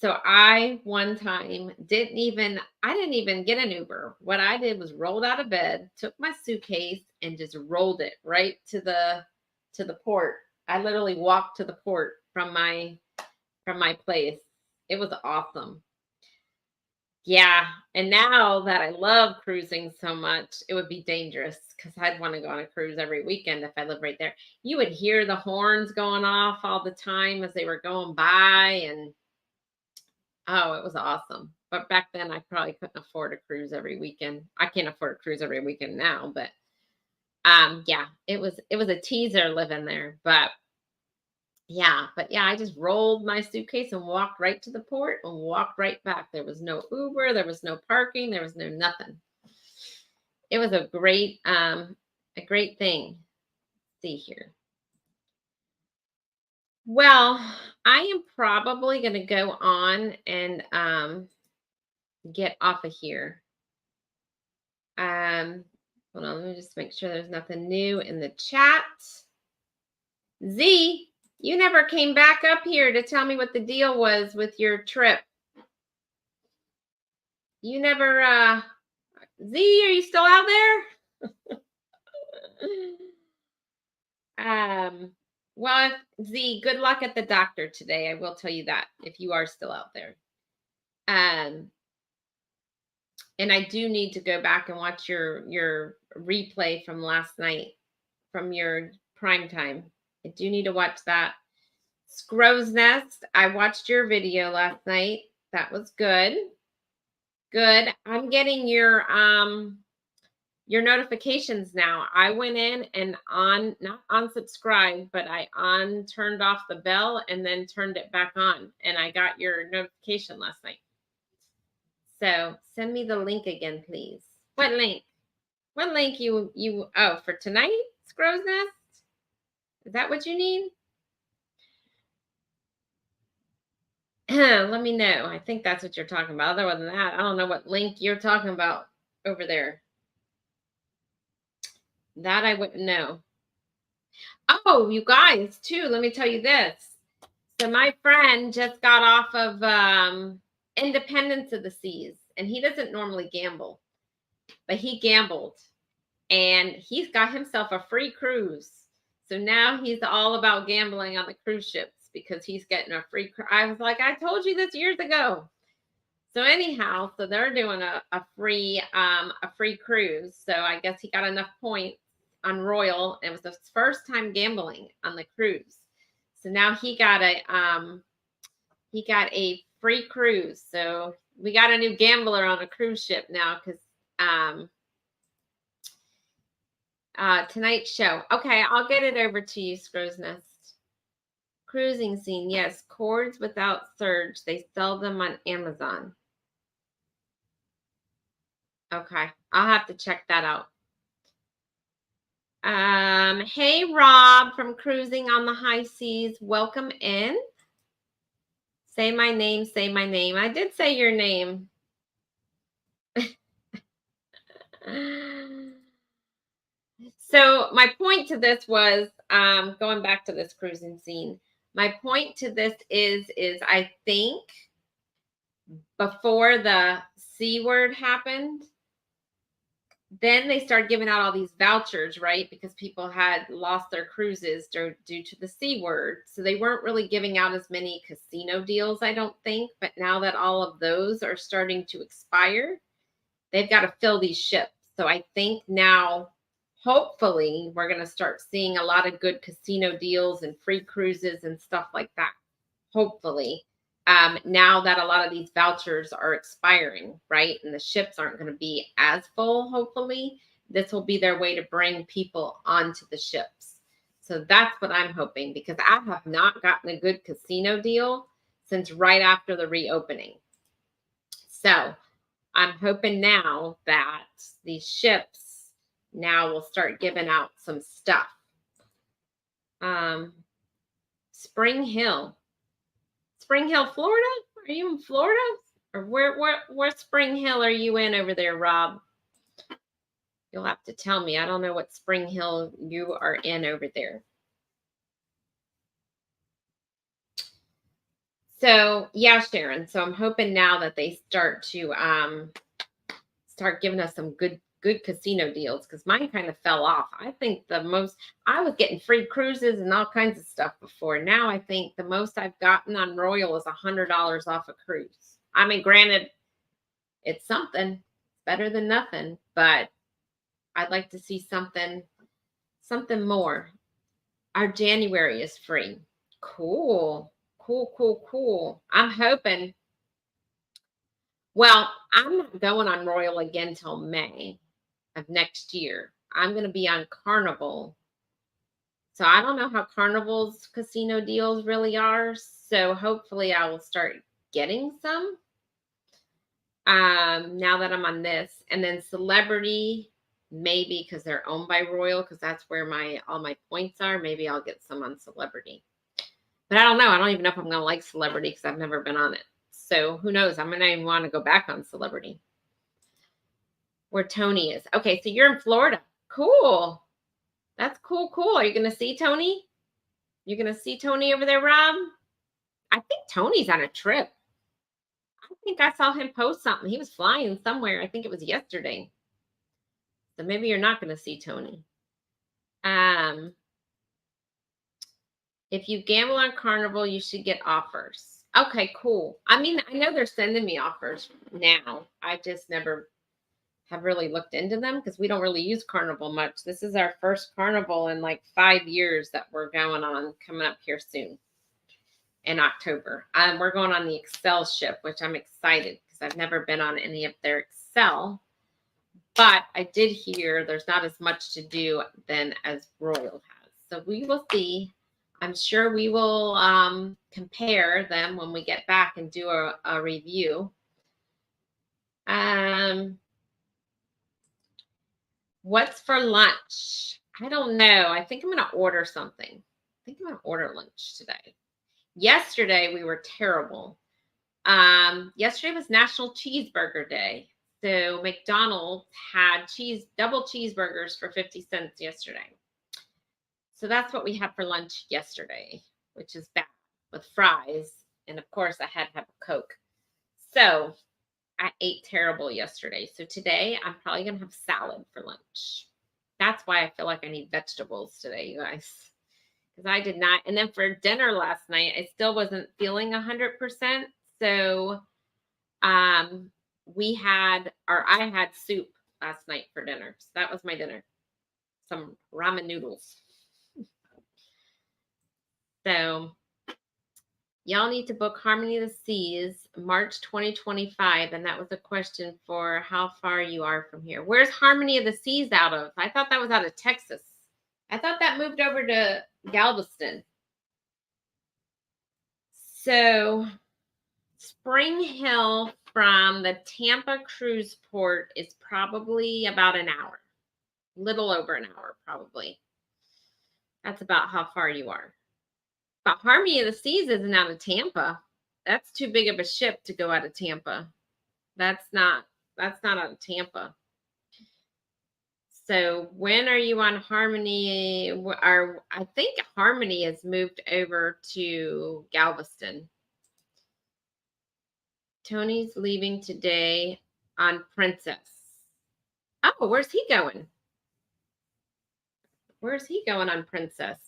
Speaker 1: So I one time I didn't even get an Uber. What I did was rolled out of bed, took my suitcase and just rolled it right to the port. I literally walked to the port from my place. It was awesome. Yeah, and now that I love cruising so much, it would be dangerous because I'd want to go on a cruise every weekend if I lived right there. You would hear the horns going off all the time as they were going by, and oh, it was awesome. But back then, I probably couldn't afford a cruise every weekend. I can't afford a cruise every weekend now, but yeah, it was a teaser living there. But yeah, I just rolled my suitcase and walked right to the port and walked right back. There was no Uber, there was no parking, there was no nothing. It was a great thing. Let's see here. Well, I am probably going to go on and get off of here. Hold on, let me just make sure there's nothing new in the chat. Z, you never came back up here to tell me what the deal was with your trip. You never Z, are you still out there? Well, Z, good luck at the doctor today. I will tell you that if you are still out there. And I do need to go back and watch your replay from last night from your prime time. I do need to watch that. Scrow's Nest, I watched your video last night. That was good. Good. I'm getting your notifications now. I went in and not unsubscribed, but I turned off the bell and then turned it back on, and I got your notification last night. So send me the link again, please. What link? What link for tonight? Scrow's Nest? Is that what you need? Let me know. I think that's what you're talking about. Other than that, I don't know what link you're talking about over there. That I wouldn't know. Oh, you guys, too, let me tell you this. So my friend just got off of Independence of the Seas, and he doesn't normally gamble, but he gambled, and he's got himself a free cruise. So now he's all about gambling on the cruise ships because he's getting a free. I was like, I told you this years ago. So anyhow, so they're doing a free cruise. So I guess he got enough points on Royal. It was his first time gambling on the cruise. So now he got a free cruise. So we got a new gambler on a cruise ship now because tonight's show. Okay, I'll get it over to you, Scrow's Nest. Cruising scene, yes. Cords without surge. They sell them on Amazon. Okay, I'll have to check that out. Hey Rob from Cruising on the High Seas, welcome in. Say my name, say my name. I did say your name. So my point to this was going back to this cruising scene. My point to this is I think before the C word happened, then they started giving out all these vouchers, right? Because people had lost their cruises due to the C word. So they weren't really giving out as many casino deals, I don't think. But now that all of those are starting to expire, they've got to fill these ships. So I think now, hopefully, we're going to start seeing a lot of good casino deals and free cruises and stuff like that. Hopefully. Now that a lot of these vouchers are expiring, right? And the ships aren't going to be as full, hopefully. This will be their way to bring people onto the ships. So that's what I'm hoping, because I have not gotten a good casino deal since right after the reopening. So I'm hoping now that these ships now will start giving out some stuff. Spring Hill, Florida? Are you in Florida? Or where Spring Hill are you in over there, Rob? You'll have to tell me. I don't know what Spring Hill you are in over there. So yeah, Sharon. So I'm hoping now that they start to start giving us some good casino deals, because mine kind of fell off. I think I was getting free cruises and all kinds of stuff before. Now I think the most I've gotten on Royal is $100 off a cruise. I mean, granted, it's something better than nothing, but I'd like to see something more. Our January is free. Cool. I'm hoping. Well, I'm not going on Royal again till May of next year. I'm going to be on Carnival. So I don't know how Carnival's casino deals really are. So hopefully I will start getting some now that I'm on this. And then Celebrity, maybe because they're owned by Royal, because that's where all my points are. Maybe I'll get some on Celebrity. But I don't know. I don't even know if I'm going to like Celebrity because I've never been on it. So who knows? I might even want to go back on Celebrity. Where Tony is. Okay, so you're in Florida. Cool. That's cool. Are you going to see Tony? You're going to see Tony over there, Rob? I think Tony's on a trip. I think I saw him post something. He was flying somewhere. I think it was yesterday. So maybe you're not going to see Tony. If you gamble on Carnival, you should get offers. Okay, cool. I mean, I know they're sending me offers now. I just never have really looked into them because we don't really use Carnival much. This is our first Carnival in like 5 years that we're going on, coming up here soon in October. We're going on the Excel ship, which I'm excited because I've never been on any of their Excel. But I did hear there's not as much to do than as Royal has. So we will see. I'm sure we will compare them when we get back and do a review. What's for lunch? I don't know. I think I'm going to order something. I think I'm going to order lunch today. Yesterday, we were terrible. Yesterday was National Cheeseburger Day. So McDonald's had double cheeseburgers for 50 cents yesterday. So that's what we had for lunch yesterday, which is bad. with fries. And of course, I had to have a Coke. So I ate terrible yesterday. So today I'm probably going to have salad for lunch. That's why I feel like I need vegetables today, you guys. Because I did not. And then for dinner last night, I still wasn't feeling 100%. So I had soup last night for dinner. So that was my dinner. Some ramen noodles. So y'all need to book Harmony of the Seas March 2025. And that was a question for how far you are from here. Where's Harmony of the Seas out of? I thought that was out of Texas. I thought that moved over to Galveston. So Spring Hill from the Tampa cruise port is probably about an hour. Little over an hour, probably. That's about how far you are. But Harmony of the Seas isn't out of Tampa. That's too big of a ship to go out of Tampa. That's not out of Tampa. So when are you on Harmony? I think Harmony has moved over to Galveston. Tony's leaving today on Princess. Oh, where's he going? Where's he going on Princess?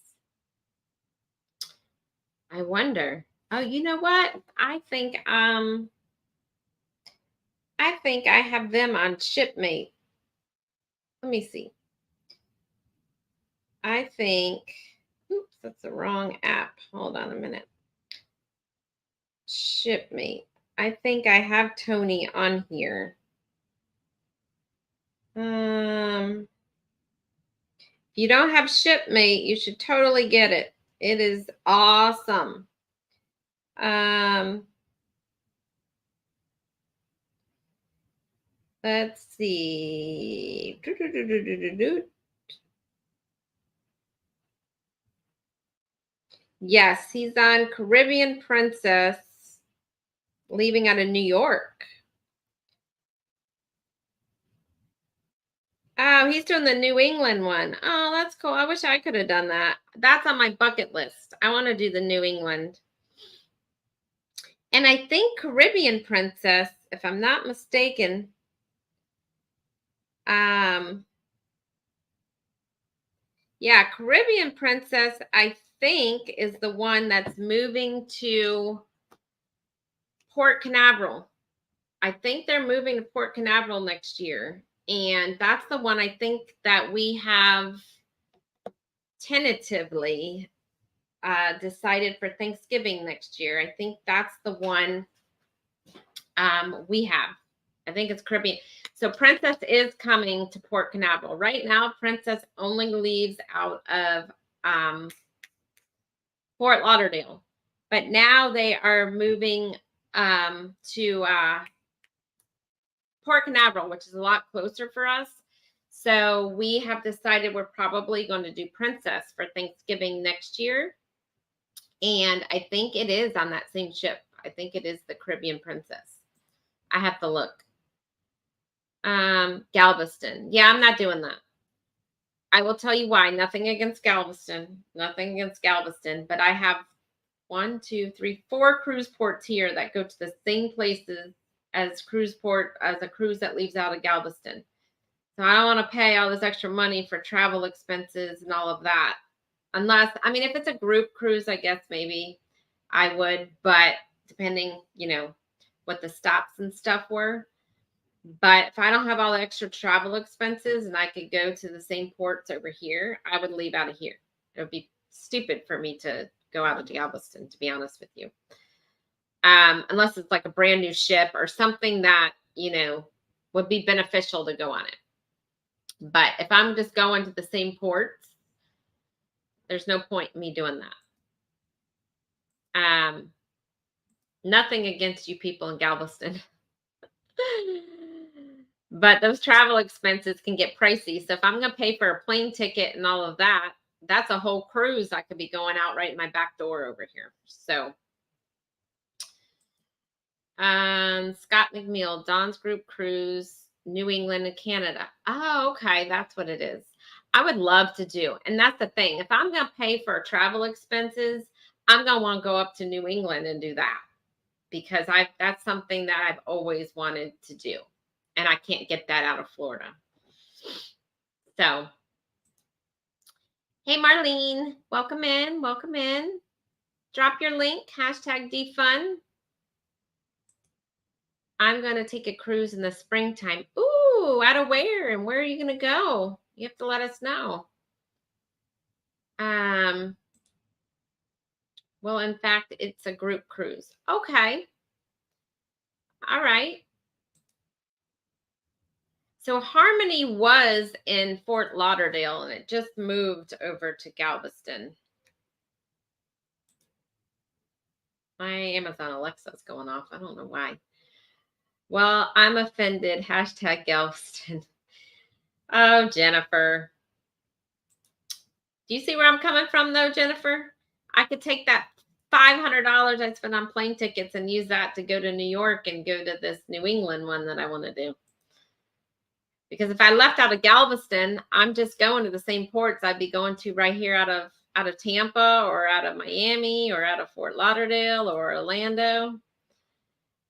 Speaker 1: I wonder. Oh, you know what? I think I have them on Shipmate. Let me see. I think, oops, that's the wrong app. Hold on a minute. Shipmate. I think I have Tony on here. If you don't have Shipmate, you should totally get it. It is awesome. Let's see. Yes, he's on Caribbean Princess, leaving out of New York. Oh, he's doing the New England one. Oh, that's cool. I wish I could have done that. That's on my bucket list. I want to do the New England. And I think Caribbean Princess, if I'm not mistaken, yeah, Caribbean Princess, I think, is the one that's moving to Port Canaveral. I think they're moving to Port Canaveral next year. And that's the one I think that we have tentatively decided for Thanksgiving next year. I think that's the one we have. I think it's Caribbean. So Princess is coming to Port Canaveral. Right now, Princess only leaves out of Fort Lauderdale. But now they are moving to Port Canaveral, which is a lot closer for us. So we have decided we're probably going to do Princess for Thanksgiving next year. And I think it is on that same ship. I think it is the Caribbean Princess. I have to look. Galveston. Yeah, I'm not doing that. I will tell you why. Nothing against Galveston. Nothing against Galveston. But I have 1, 2, 3, 4 cruise ports here that go to the same places as a cruise that leaves out of Galveston. So I don't want to pay all this extra money for travel expenses and all of that. Unless, I mean, if it's a group cruise, I guess maybe I would, but depending, what the stops and stuff were. But if I don't have all the extra travel expenses and I could go to the same ports over here, I would leave out of here. It would be stupid for me to go out of Galveston, to be honest with you. Unless it's like a brand new ship or something that, would be beneficial to go on it. But if I'm just going to the same ports, there's no point in me doing that. Nothing against you people in Galveston. But those travel expenses can get pricey. So if I'm going to pay for a plane ticket and all of that, that's a whole cruise I could be going out right in my back door over here. So Scott McNeil, Dawn's Group Cruise, New England and Canada. Oh, okay. That's what it is. I would love to do. And that's the thing. If I'm going to pay for travel expenses, I'm going to want to go up to New England and do that because that's something that I've always wanted to do. And I can't get that out of Florida. So, hey, Marlene, welcome in. Welcome in. Drop your link, hashtag defund. I'm going to take a cruise in the springtime. Ooh, out of where? And where are you going to go? You have to let us know. Well, in fact, it's a group cruise. Okay. All right. So Harmony was in Fort Lauderdale and it just moved over to Galveston. My Amazon Alexa's going off. I don't know why. Well, I'm offended. Hashtag Galveston. Oh, Jennifer. Do you see where I'm coming from, though, Jennifer? I could take that $500 I spent on plane tickets and use that to go to New York and go to this New England one that I want to do. Because if I left out of Galveston, I'm just going to the same ports I'd be going to right here out of Tampa or out of Miami or out of Fort Lauderdale or Orlando.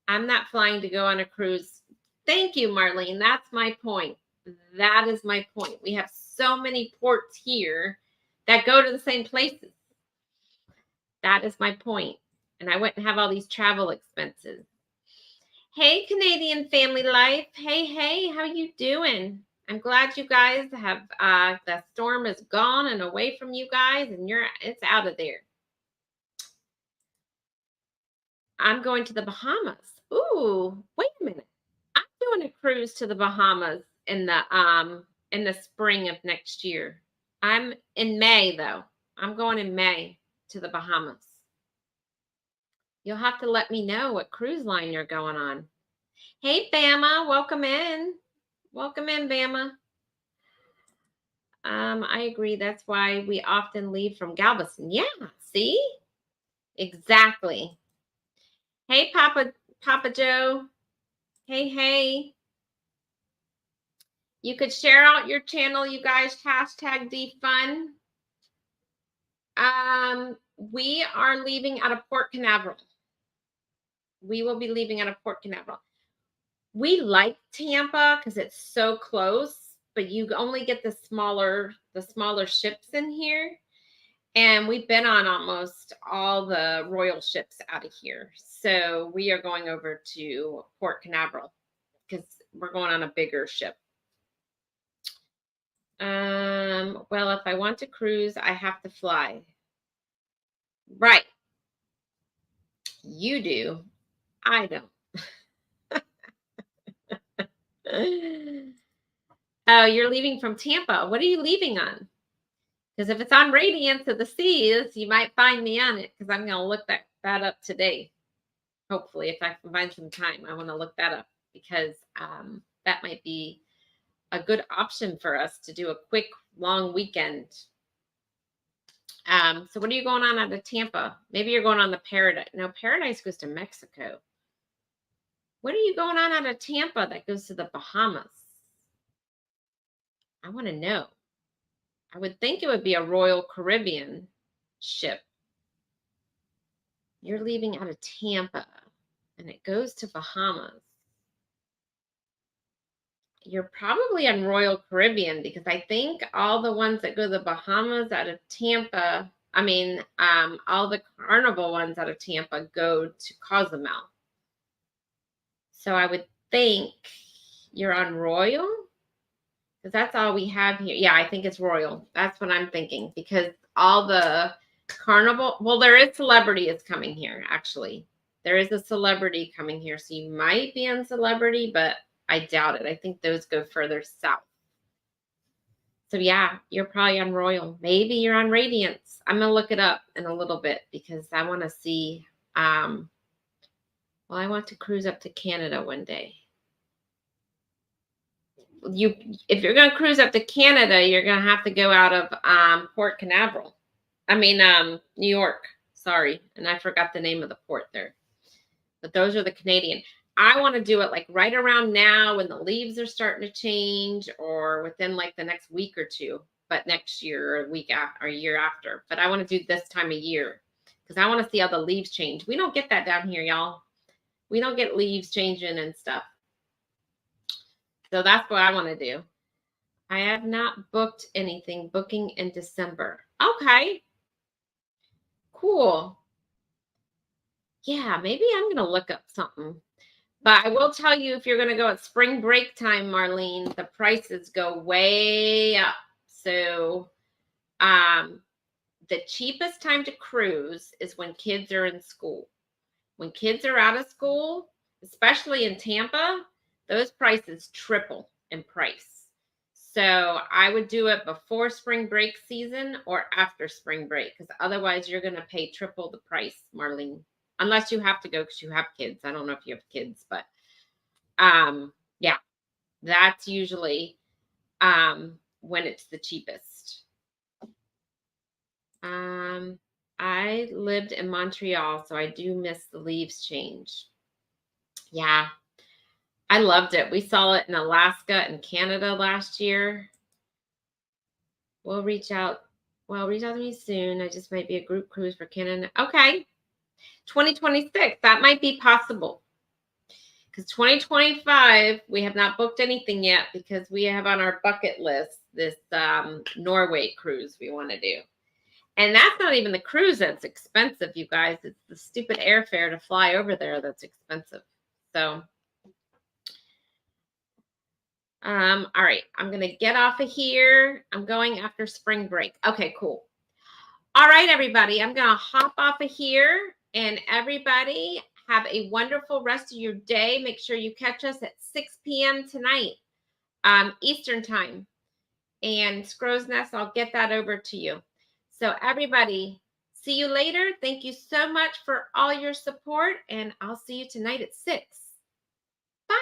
Speaker 1: I'm not flying to go on a cruise. Thank you, Marlene. That's my point. That is my point. We have so many ports here that go to the same places. That is my point. And I wouldn't have all these travel expenses. Hey, Canadian Family Life. Hey, how you doing? I'm glad you guys have, the storm is gone and away from you guys and it's out of there. I'm going to the Bahamas. Ooh, wait a minute. I'm doing a cruise to the Bahamas in the spring of next year. I'm in May though. I'm going in May to the Bahamas. You'll have to let me know what cruise line you're going on. Hey, Bama, welcome in. Welcome in, Bama. I agree. That's why we often leave from Galveston. Yeah, see? Exactly. Hey, Papa Joe. Hey. You could share out your channel, you guys. Hashtag defund. We are leaving out of Port Canaveral. We will be leaving out of Port Canaveral. We like Tampa because it's so close, but you only get the smaller ships in here. And we've been on almost all the royal ships out of here. So we are going over to Port Canaveral because we're going on a bigger ship. Well, if I want to cruise, I have to fly. Right. You do. I don't. Oh, you're leaving from Tampa. What are you leaving on? Because if it's on Radiance of the Seas, you might find me on it because I'm going to look that up today. Hopefully, if I can find some time, I want to look that up because that might be a good option for us to do a quick, long weekend. So what are you going on out of Tampa? Maybe you're going on the Paradise. No, Paradise goes to Mexico. What are you going on out of Tampa that goes to the Bahamas? I want to know. I would think it would be a Royal Caribbean ship. You're leaving out of Tampa and it goes to Bahamas. You're probably on Royal Caribbean because I think all the ones that go to the Bahamas out of Tampa, all the Carnival ones out of Tampa go to Cozumel. So I would think you're on Royal because that's all we have here. Yeah, I think it's Royal. That's what I'm thinking because all the Carnival, well, there is Celebrity is coming here, actually. There is a Celebrity coming here. So you might be on Celebrity, but I doubt it. I think those go further south. So yeah, you're probably on Royal. Maybe you're on Radiance. I'm going to look it up in a little bit because I want to see. Well, I want to cruise up to Canada one day. If you're going to cruise up to Canada, you're going to have to go out of Port Canaveral. New York. Sorry. And I forgot the name of the port there. But those are the Canadian. I want to do it like right around now when the leaves are starting to change or within like the next week or two, but next year or a week after or a year after. But I want to do this time of year because I want to see how the leaves change. We don't get that down here, y'all. We don't get leaves changing and stuff. So that's what I want to do. I have not booked anything. Booking in December. Okay. Cool. Yeah, maybe I'm going to look up something. But I will tell you, if you're going to go at spring break time, Marlene, the prices go way up. So the cheapest time to cruise is when kids are in school. When kids are out of school, especially in Tampa, those prices triple in price. So I would do it before spring break season or after spring break, because otherwise you're going to pay triple the price, Marlene. Unless you have to go because you have kids. I don't know if you have kids, but yeah, that's usually when it's the cheapest. I lived in Montreal, so I do miss the leaves change. Yeah, I loved it. We saw it in Alaska and Canada last year. We'll reach out. Well, reach out to me soon. I just might be a group cruise for Canada. Okay. 2026. That might be possible. Because 2025, we have not booked anything yet because we have on our bucket list this Norway cruise we want to do. And that's not even the cruise that's expensive, you guys. It's the stupid airfare to fly over there that's expensive. So, all right. I'm going to get off of here. I'm going after spring break. Okay, cool. All right, everybody. I'm going to hop off of here. And everybody, have a wonderful rest of your day. Make sure you catch us at 6 p.m. tonight, Eastern time. And Scrow's Nest, I'll get that over to you. So everybody, see you later. Thank you so much for all your support, and I'll see you tonight at 6. Bye.